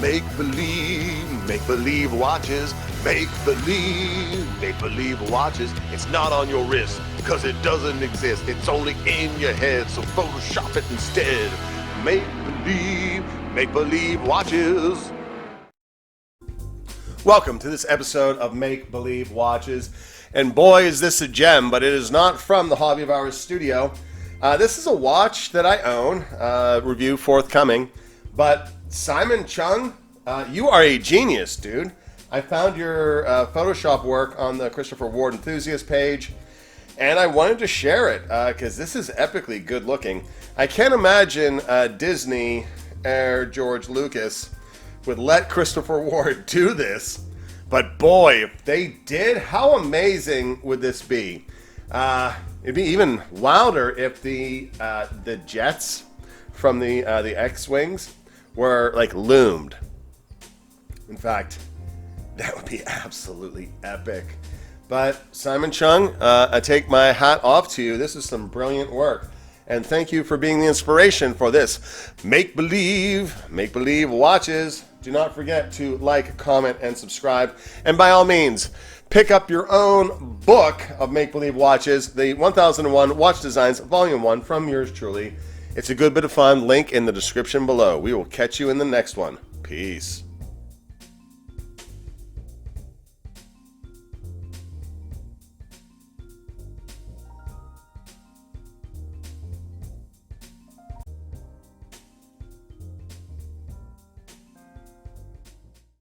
Make-believe watches, make-believe watches. It's not on your wrist, cause it doesn't exist. It's only in your head, so Photoshop it instead. Make-believe watches. Welcome to this episode of Make Believe Watches. And boy, is this a gem, but it is not from the Hobby of Hours studio. This is a watch that I own, review forthcoming. But Simon Chung, you are a genius, dude. I found your Photoshop work on the Christopher Ward Enthusiast page, and I wanted to share it because this is epically good looking. I can't imagine Disney or George Lucas would let Christopher Ward do this, but boy, if they did, how amazing would this be? It'd be even wilder if the jets from the X-Wings were like loomed. In fact, that would be absolutely epic. But Simon Chung, I take my hat off to you. This is some brilliant work. And thank you for being the inspiration for this make-believe watches. Do not forget to like, comment, and subscribe. And by all means, pick up your own book of make-believe watches, the 1001 Watch Designs Volume 1 from yours truly. It's a good bit of fun. Link in the description below. We will catch you in the next one. Peace.